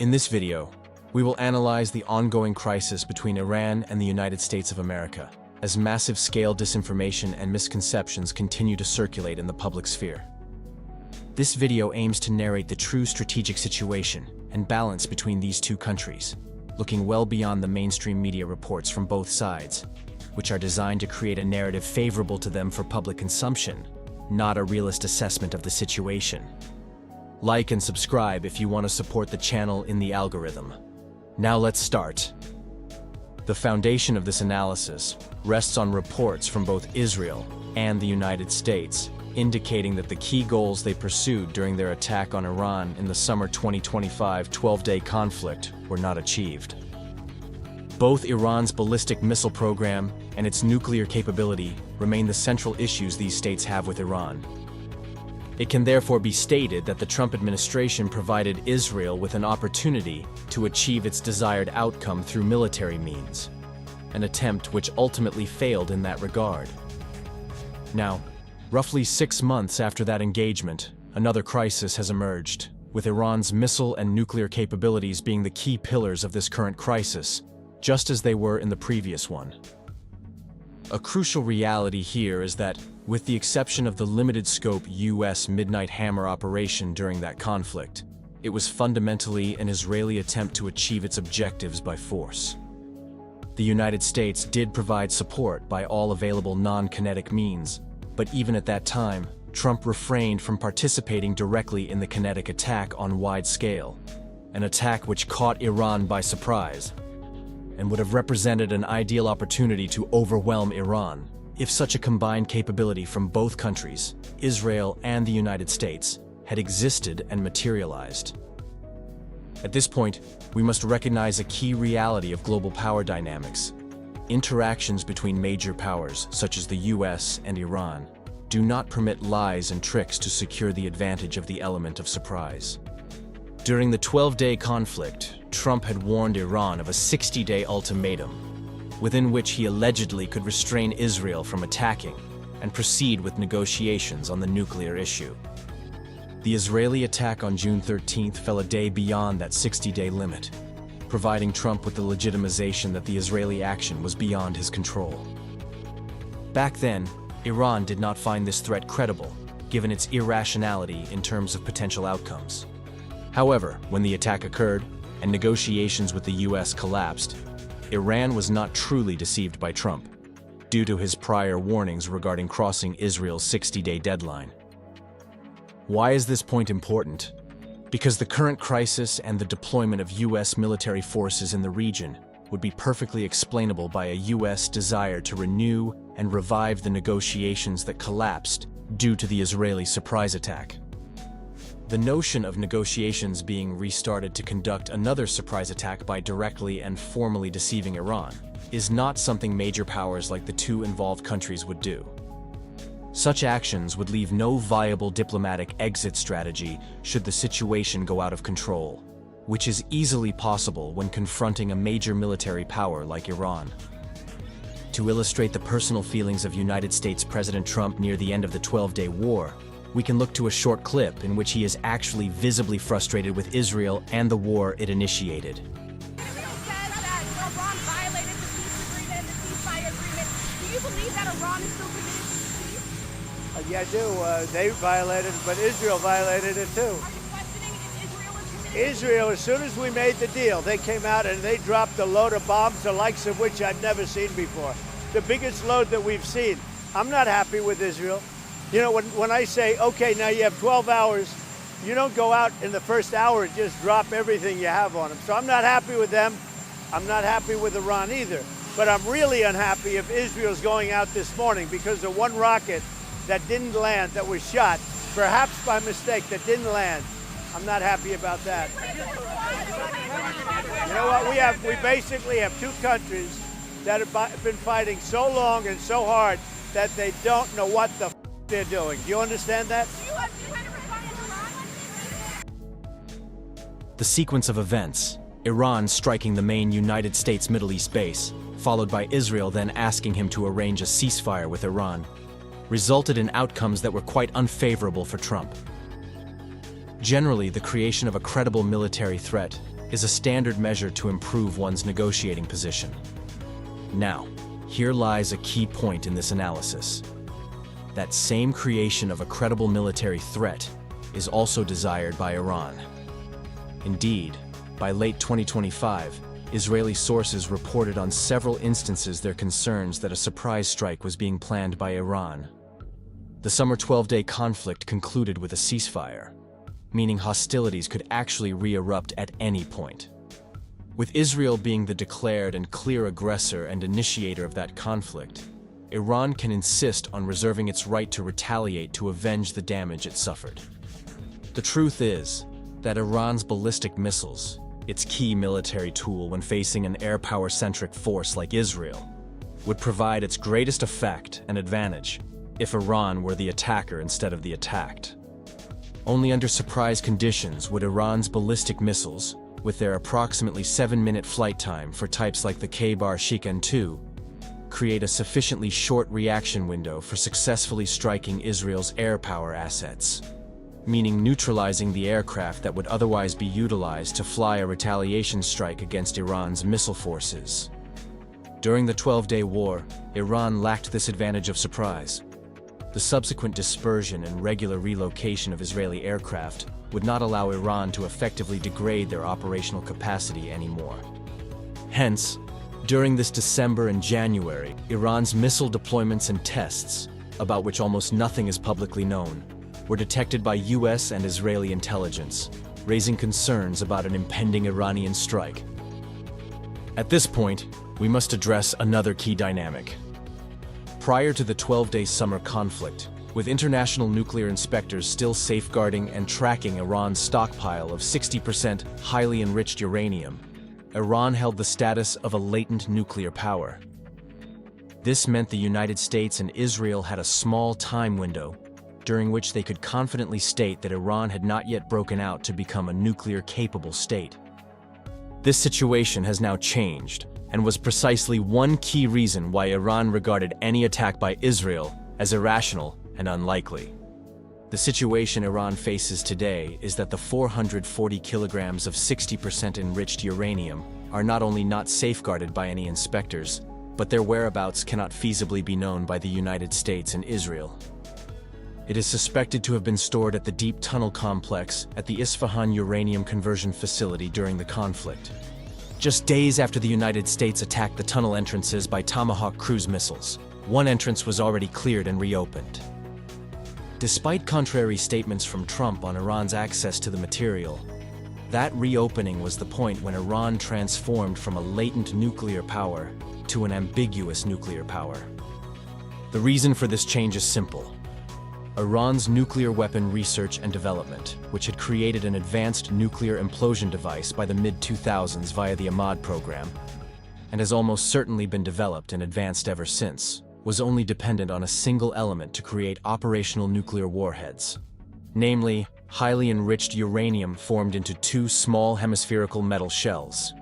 In this video, we will analyze the ongoing crisis between Iran and the United States of America, as massive-scale disinformation and misconceptions continue to circulate in the public sphere. This video aims to narrate the true strategic situation and balance between these two countries, looking well beyond the mainstream media reports from both sides, which are designed to create a narrative favorable to them for public consumption, not a realist assessment of the situation. Like and subscribe if you want to support the channel in the algorithm. Now let's start. The foundation of this analysis rests on reports from both Israel and the United States, indicating that the key goals they pursued during their attack on Iran in the summer 2025 12-day conflict were not achieved. Both Iran's ballistic missile program and its nuclear capability remain the central issues these states have with Iran. It can therefore be stated that the Trump administration provided Israel with an opportunity to achieve its desired outcome through military means, an attempt which ultimately failed in that regard. Now, roughly 6 months after that engagement, another crisis has emerged, with Iran's missile and nuclear capabilities being the key pillars of this current crisis, just as they were in the previous one. A crucial reality here is that, with the exception of the limited-scope U.S. Midnight Hammer operation during that conflict, it was fundamentally an Israeli attempt to achieve its objectives by force. The United States did provide support by all available non-kinetic means, but even at that time, Trump refrained from participating directly in the kinetic attack on wide scale, an attack which caught Iran by surprise, and would have represented an ideal opportunity to overwhelm Iran if such a combined capability from both countries, Israel and the United States, had existed and materialized. At this point, we must recognize a key reality of global power dynamics. Interactions between major powers, such as the U.S. and Iran, do not permit lies and tricks to secure the advantage of the element of surprise. During the 12-day conflict, Trump had warned Iran of a 60-day ultimatum, within which he allegedly could restrain Israel from attacking and proceed with negotiations on the nuclear issue. The Israeli attack on June 13th fell a day beyond that 60-day limit, providing Trump with the legitimization that the Israeli action was beyond his control. Back then, Iran did not find this threat credible, given its irrationality in terms of potential outcomes. However, when the attack occurred and negotiations with the U.S. collapsed, Iran was not truly deceived by Trump, due to his prior warnings regarding crossing Israel's 60-day deadline. Why is this point important? Because the current crisis and the deployment of U.S. military forces in the region would be perfectly explainable by a U.S. desire to renew and revive the negotiations that collapsed due to the Israeli surprise attack. The notion of negotiations being restarted to conduct another surprise attack by directly and formally deceiving Iran is not something major powers like the two involved countries would do. Such actions would leave no viable diplomatic exit strategy should the situation go out of control, which is easily possible when confronting a major military power like Iran. To illustrate the personal feelings of United States President Trump near the end of the 12-day war, we can look to a short clip in which he is actually visibly frustrated with Israel and the war it initiated. Israel says that Iran violated the peace agreement and the ceasefire agreement. Do you believe that Iran is still committed to peace? Yeah, I do. They violated it, but Israel violated it too. Are you questioning if Israel is committed? Israel, as soon as we made the deal, they came out and they dropped a load of bombs, the likes of which I've never seen before. The biggest load that we've seen. I'm not happy with Israel. You know, when I say, okay, now you have 12 hours, you don't go out in the first hour and just drop everything you have on them. So I'm not happy with them. I'm not happy with Iran either. But I'm really unhappy if Israel's going out this morning because of one rocket that didn't land, that was shot, perhaps by mistake, that didn't land. I'm not happy about that. You know what? We basically have two countries that have been fighting so long and so hard that they don't know what the they're doing. Do you understand that? The sequence of events, Iran striking the main United States Middle East base, followed by Israel then asking him to arrange a ceasefire with Iran, resulted in outcomes that were quite unfavorable for Trump. Generally, the creation of a credible military threat is a standard measure to improve one's negotiating position. Now, here lies a key point in this analysis. That same creation of a credible military threat is also desired by Iran. Indeed, by late 2025, Israeli sources reported on several instances their concerns that a surprise strike was being planned by Iran. The summer 12-day conflict concluded with a ceasefire, meaning hostilities could actually re-erupt at any point. With Israel being the declared and clear aggressor and initiator of that conflict, Iran can insist on reserving its right to retaliate to avenge the damage it suffered. The truth is that Iran's ballistic missiles, its key military tool when facing an air power-centric force like Israel, would provide its greatest effect and advantage if Iran were the attacker instead of the attacked. Only under surprise conditions would Iran's ballistic missiles, with their approximately 7-minute flight time for types like the K-Shikan-2, create a sufficiently short reaction window for successfully striking Israel's air power assets, meaning neutralizing the aircraft that would otherwise be utilized to fly a retaliation strike against Iran's missile forces. During the 12-day war, Iran lacked this advantage of surprise. The subsequent dispersion and regular relocation of Israeli aircraft would not allow Iran to effectively degrade their operational capacity anymore. Hence, during this December and January, Iran's missile deployments and tests, about which almost nothing is publicly known, were detected by U.S. and Israeli intelligence, raising concerns about an impending Iranian strike. At this point, we must address another key dynamic. Prior to the 12-day summer conflict, with international nuclear inspectors still safeguarding and tracking Iran's stockpile of 60% highly enriched uranium, Iran held the status of a latent nuclear power. This meant the United States and Israel had a small time window during which they could confidently state that Iran had not yet broken out to become a nuclear-capable state. This situation has now changed, and was precisely one key reason why Iran regarded any attack by Israel as irrational and unlikely. The situation Iran faces today is that the 440 kilograms of 60% enriched uranium are not only not safeguarded by any inspectors, but their whereabouts cannot feasibly be known by the United States and Israel. It is suspected to have been stored at the Deep Tunnel Complex at the Isfahan Uranium Conversion Facility during the conflict, just days after the United States attacked the tunnel entrances by Tomahawk cruise missiles. One entrance was already cleared and reopened. Despite contrary statements from Trump on Iran's access to the material, that reopening was the point when Iran transformed from a latent nuclear power to an ambiguous nuclear power. The reason for this change is simple. Iran's nuclear weapon research and development, which had created an advanced nuclear implosion device by the mid-2000s via the Ahmad program, and has almost certainly been developed and advanced ever since, was only dependent on a single element to create operational nuclear warheads, namely, highly enriched uranium formed into two small hemispherical metal shells.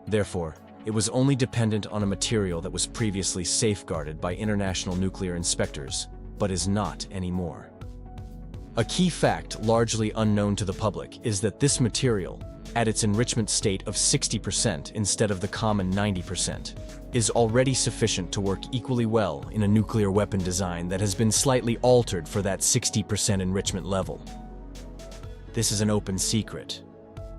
Therefore, it was only dependent on a material that was previously safeguarded by international nuclear inspectors, but is not anymore. A key fact largely unknown to the public is that this material, at its enrichment state of 60% instead of the common 90%, is already sufficient to work equally well in a nuclear weapon design that has been slightly altered for that 60% enrichment level. This is an open secret.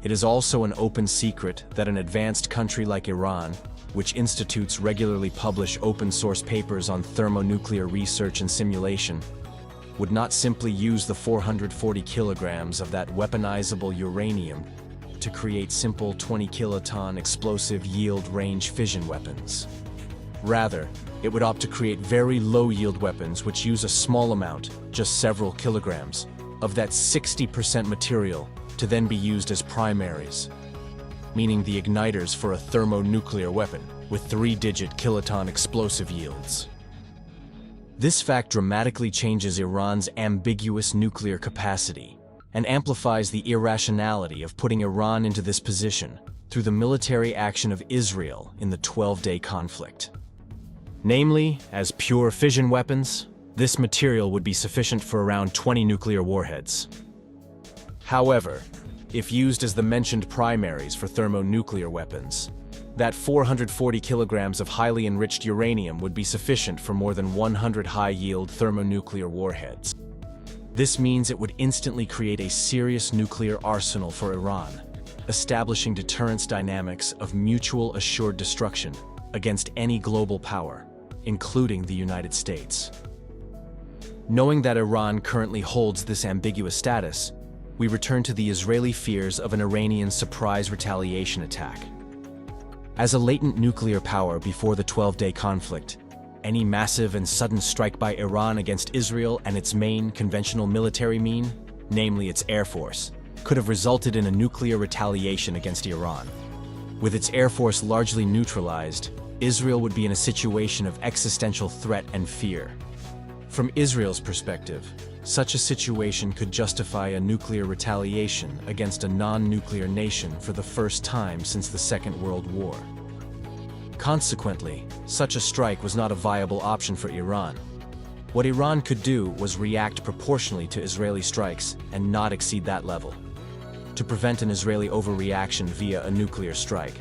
It is also an open secret that an advanced country like Iran, which institutes regularly publish open-source papers on thermonuclear research and simulation, would not simply use the 440 kilograms of that weaponizable uranium to create simple 20-kiloton explosive yield-range fission weapons. Rather, it would opt to create very low-yield weapons which use a small amount, just several kilograms, of that 60% material to then be used as primaries, meaning the igniters for a thermonuclear weapon with 3-digit kiloton explosive yields. This fact dramatically changes Iran's ambiguous nuclear capacity and amplifies the irrationality of putting Iran into this position through the military action of Israel in the 12-day conflict. Namely, as pure fission weapons, this material would be sufficient for around 20 nuclear warheads. However, if used as the mentioned primaries for thermonuclear weapons, that 440 kilograms of highly enriched uranium would be sufficient for more than 100 high-yield thermonuclear warheads. This means it would instantly create a serious nuclear arsenal for Iran, establishing deterrence dynamics of mutual assured destruction against any global power, including the United States. Knowing that Iran currently holds this ambiguous status, we return to the Israeli fears of an Iranian surprise retaliation attack. As a latent nuclear power before the 12-day conflict, any massive and sudden strike by Iran against Israel and its main conventional military mean, namely its air force, could have resulted in a nuclear retaliation against Iran. With its air force largely neutralized, Israel would be in a situation of existential threat and fear. From Israel's perspective, such a situation could justify a nuclear retaliation against a non-nuclear nation for the first time since the Second World War. Consequently, such a strike was not a viable option for Iran. What Iran could do was react proportionally to Israeli strikes and not exceed that level, to prevent an Israeli overreaction via a nuclear strike.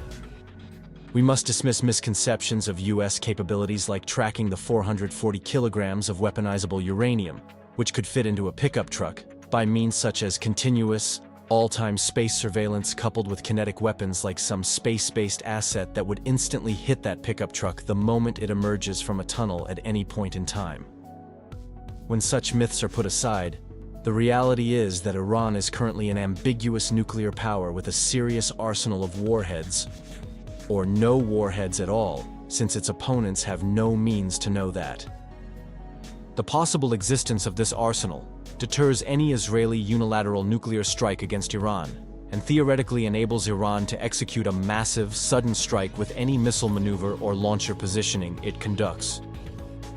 We must dismiss misconceptions of U.S. capabilities like tracking the 440 kilograms of weaponizable uranium, which could fit into a pickup truck, by means such as continuous, all-time space surveillance coupled with kinetic weapons like some space-based asset that would instantly hit that pickup truck the moment it emerges from a tunnel at any point in time. When such myths are put aside, the reality is that Iran is currently an ambiguous nuclear power with a serious arsenal of warheads, or no warheads at all, since its opponents have no means to know that. The possible existence of this arsenal deters any Israeli unilateral nuclear strike against Iran, and theoretically enables Iran to execute a massive, sudden strike with any missile maneuver or launcher positioning it conducts,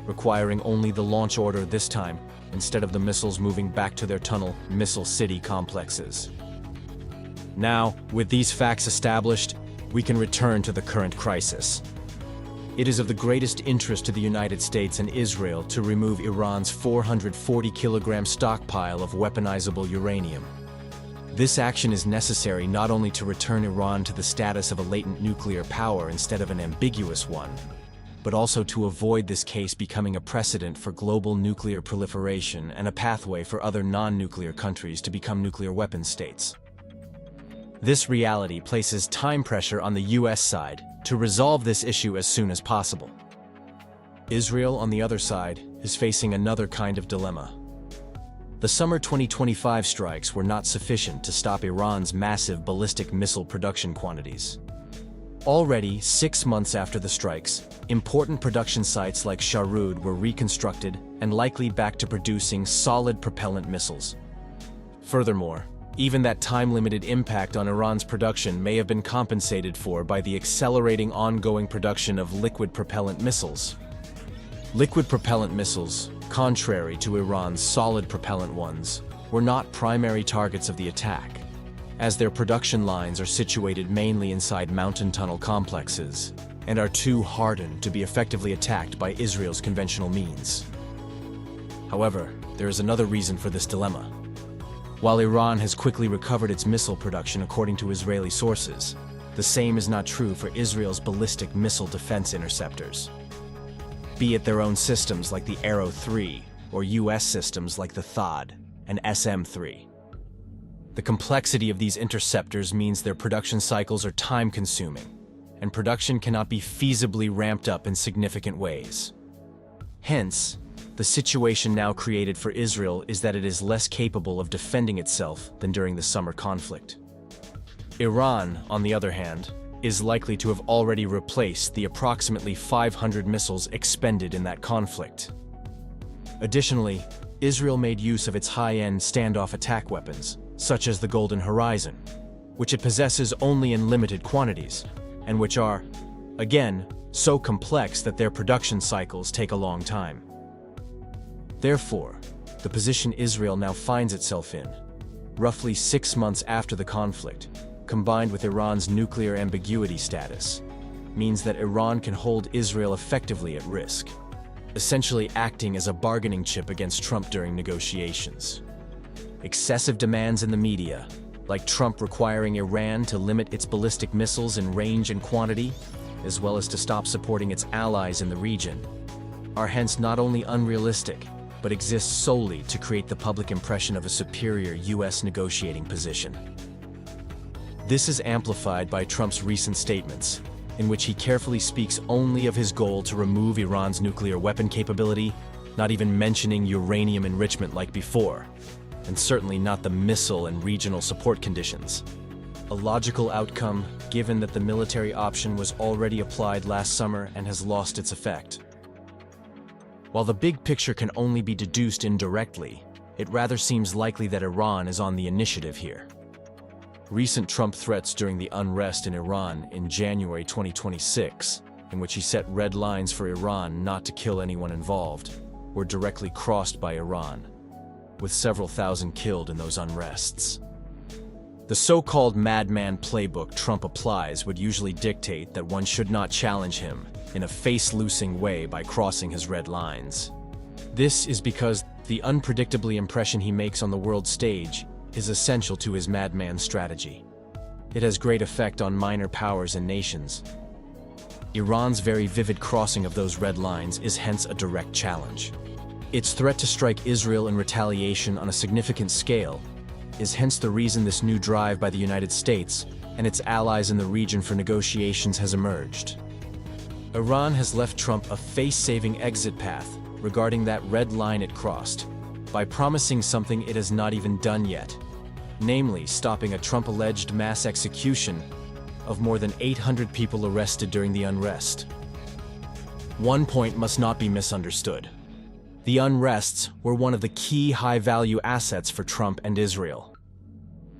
requiring only the launch order this time, instead of the missiles moving back to their tunnel missile city complexes. Now, with these facts established, we can return to the current crisis. It is of the greatest interest to the United States and Israel to remove Iran's 440-kilogram stockpile of weaponizable uranium. This action is necessary not only to return Iran to the status of a latent nuclear power instead of an ambiguous one, but also to avoid this case becoming a precedent for global nuclear proliferation and a pathway for other non-nuclear countries to become nuclear weapons states. This reality places time pressure on the U.S. side to resolve this issue as soon as possible. Israel, on the other side, is facing another kind of dilemma. The summer 2025 strikes were not sufficient to stop Iran's massive ballistic missile production quantities. Already 6 months after the strikes, important production sites like Sharud were reconstructed and likely back to producing solid propellant missiles. Furthermore, even that time-limited impact on Iran's production may have been compensated for by the accelerating ongoing production of liquid propellant missiles. Liquid propellant missiles, contrary to Iran's solid propellant ones, were not primary targets of the attack, as their production lines are situated mainly inside mountain tunnel complexes and are too hardened to be effectively attacked by Israel's conventional means. However, there is another reason for this dilemma. While Iran has quickly recovered its missile production according to Israeli sources, the same is not true for Israel's ballistic missile defense interceptors. Be it their own systems like the Arrow 3 or U.S. systems like the THAAD and SM-3. The complexity of these interceptors means their production cycles are time-consuming, and production cannot be feasibly ramped up in significant ways. Hence, the situation now created for Israel is that it is less capable of defending itself than during the summer conflict. Iran, on the other hand, is likely to have already replaced the approximately 500 missiles expended in that conflict. Additionally, Israel made use of its high-end standoff attack weapons, such as the Golden Horizon, which it possesses only in limited quantities, and which are, again, so complex that their production cycles take a long time. Therefore, the position Israel now finds itself in, roughly 6 months after the conflict, combined with Iran's nuclear ambiguity status, means that Iran can hold Israel effectively at risk, essentially acting as a bargaining chip against Trump during negotiations. Excessive demands in the media, like Trump requiring Iran to limit its ballistic missiles in range and quantity, as well as to stop supporting its allies in the region, are hence not only unrealistic, but exist solely to create the public impression of a superior U.S. negotiating position. This is amplified by Trump's recent statements, in which he carefully speaks only of his goal to remove Iran's nuclear weapon capability, not even mentioning uranium enrichment like before, and certainly not the missile and regional support conditions. A logical outcome, given that the military option was already applied last summer and has lost its effect. While the big picture can only be deduced indirectly, it rather seems likely that Iran is on the initiative here. Recent Trump threats during the unrest in Iran in January 2026, in which he set red lines for Iran not to kill anyone involved, were directly crossed by Iran, with several thousand killed in those unrests. The so-called madman playbook Trump applies would usually dictate that one should not challenge him in a face-loosing way by crossing his red lines. This is because the unpredictably impression he makes on the world stage is essential to his madman strategy. It has great effect on minor powers and nations. Iran's very vivid crossing of those red lines is hence a direct challenge. Its threat to strike Israel in retaliation on a significant scale is hence the reason this new drive by the United States and its allies in the region for negotiations has emerged. Iran has left Trump a face-saving exit path regarding that red line it crossed by promising something it has not even done yet, namely stopping a Trump-alleged mass execution of more than 800 people arrested during the unrest. One point must not be misunderstood. The unrests were one of the key high-value assets for Trump and Israel.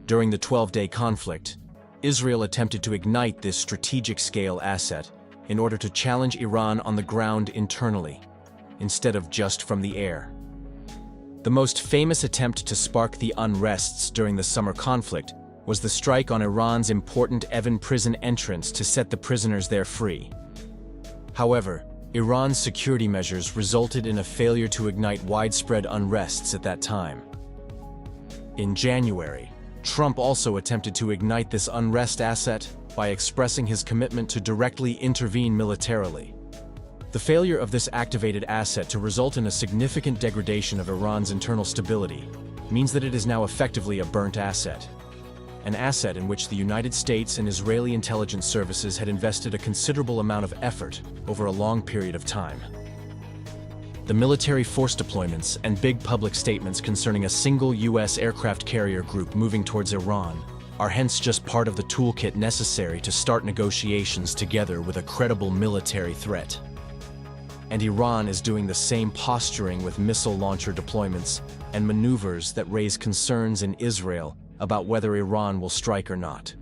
During the 12-day conflict, Israel attempted to ignite this strategic-scale asset in order to challenge Iran on the ground internally, instead of just from the air. The most famous attempt to spark the unrests during the summer conflict was the strike on Iran's important Evin prison entrance to set the prisoners there free. However, Iran's security measures resulted in a failure to ignite widespread unrests at that time. In January, Trump also attempted to ignite this unrest asset by expressing his commitment to directly intervene militarily. The failure of this activated asset to result in a significant degradation of Iran's internal stability means that it is now effectively a burnt asset, an asset in which the United States and Israeli intelligence services had invested a considerable amount of effort over a long period of time. The military force deployments and big public statements concerning a single U.S. aircraft carrier group moving towards Iran are hence just part of the toolkit necessary to start negotiations together with a credible military threat. And Iran is doing the same posturing with missile launcher deployments and maneuvers that raise concerns in Israel about whether Iran will strike or not.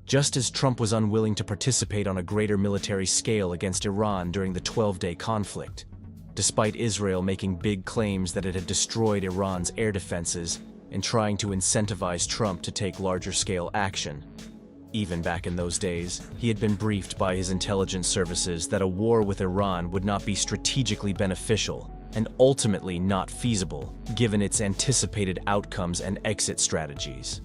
Just as Trump was unwilling to participate on a greater military scale against Iran during the 12-day conflict, despite Israel making big claims that it had destroyed Iran's air defenses and trying to incentivize Trump to take larger-scale action. Even back in those days, he had been briefed by his intelligence services that a war with Iran would not be strategically beneficial and ultimately not feasible, given its anticipated outcomes and exit strategies.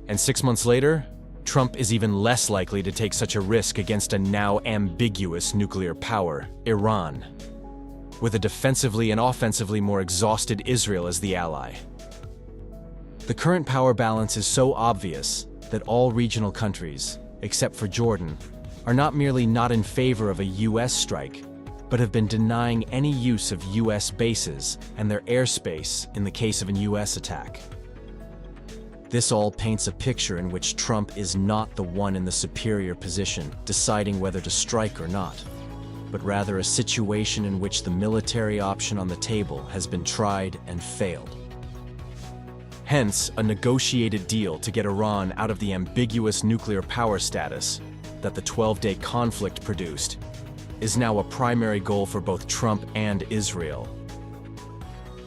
And 6 months later, Trump is even less likely to take such a risk against a now ambiguous nuclear power, Iran, with a defensively and offensively more exhausted Israel as the ally. The current power balance is so obvious that all regional countries, except for Jordan, are not merely not in favor of a U.S. strike, but have been denying any use of U.S. bases and their airspace in the case of a U.S. attack. This all paints a picture in which Trump is not the one in the superior position deciding whether to strike or not, but rather a situation in which the military option on the table has been tried and failed. Hence, a negotiated deal to get Iran out of the ambiguous nuclear power status that the 12-day conflict produced is now a primary goal for both Trump and Israel.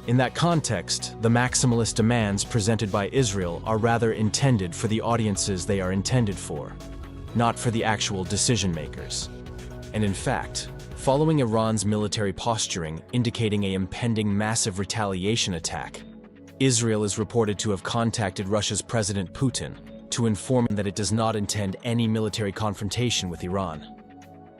In that context, the maximalist demands presented by Israel are rather intended for the audiences they are intended for, not for the actual decision-makers. And in fact, following Iran's military posturing indicating an impending massive retaliation attack, Israel is reported to have contacted Russia's President Putin to inform him that it does not intend any military confrontation with Iran.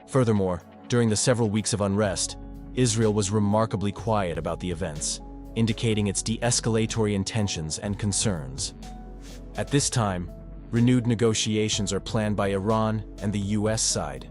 Furthermore, during the several weeks of unrest, Israel was remarkably quiet about the events, indicating its de-escalatory intentions and concerns. At this time, renewed negotiations are planned by Iran and the U.S. side.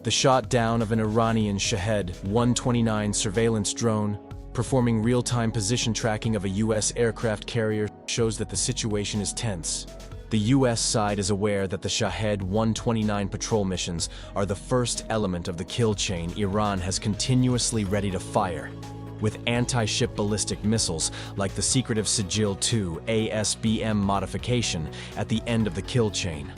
The shot down of an Iranian Shahed-129 surveillance drone performing real-time position tracking of a U.S. aircraft carrier shows that the situation is tense. The U.S. side is aware that the Shahed-129 patrol missions are the first element of the kill chain Iran has continuously ready to fire, with anti-ship ballistic missiles like the secretive Sigil-2 ASBM modification at the end of the kill chain.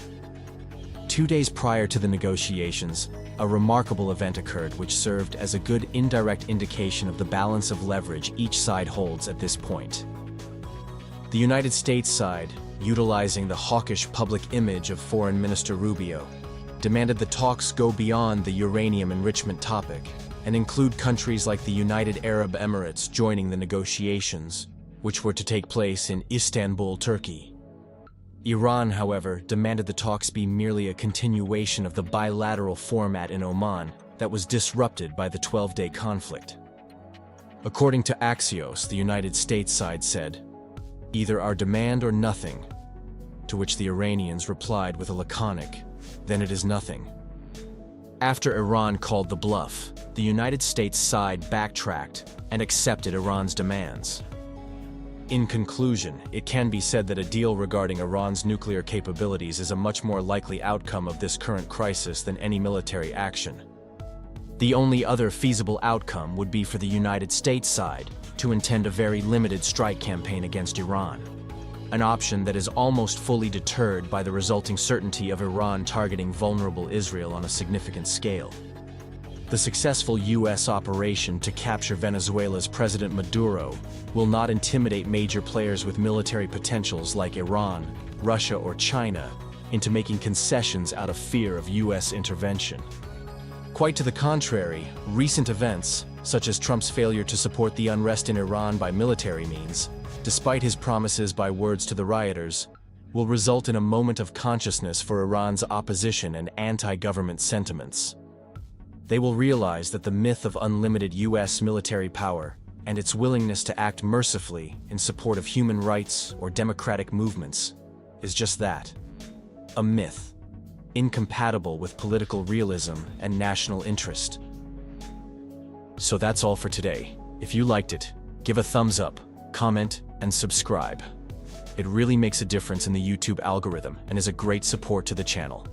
2 days prior to the negotiations, a remarkable event occurred which served as a good indirect indication of the balance of leverage each side holds at this point. The United States side, utilizing the hawkish public image of Foreign Minister Rubio, demanded the talks go beyond the uranium enrichment topic and include countries like the United Arab Emirates joining the negotiations, which were to take place in Istanbul, Turkey. Iran, however, demanded the talks be merely a continuation of the bilateral format in Oman that was disrupted by the 12-day conflict. According to Axios, the United States side said, "Either our demand or nothing," to which the Iranians replied with a laconic, "Then it is nothing." After Iran called the bluff, the United States side backtracked and accepted Iran's demands. In conclusion, it can be said that a deal regarding Iran's nuclear capabilities is a much more likely outcome of this current crisis than any military action. The only other feasible outcome would be for the United States side to intend a very limited strike campaign against Iran, an option that is almost fully deterred by the resulting certainty of Iran targeting vulnerable Israel on a significant scale. The successful U.S. operation to capture Venezuela's President Maduro will not intimidate major players with military potentials like Iran, Russia, or China into making concessions out of fear of U.S. intervention. Quite to the contrary, recent events, such as Trump's failure to support the unrest in Iran by military means, despite his promises by words to the rioters, will result in a moment of consciousness for Iran's opposition and anti-government sentiments. They will realize that the myth of unlimited U.S. military power and its willingness to act mercifully in support of human rights or democratic movements is just that, a myth, incompatible with political realism and national interest. So that's all for today. If you liked it, give a thumbs up, comment, and subscribe. It really makes a difference in the YouTube algorithm and is a great support to the channel.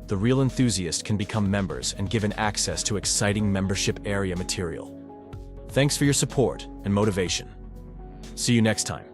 The real enthusiast can become members and given access to exciting membership area material. Thanks for your support and motivation. See you next time.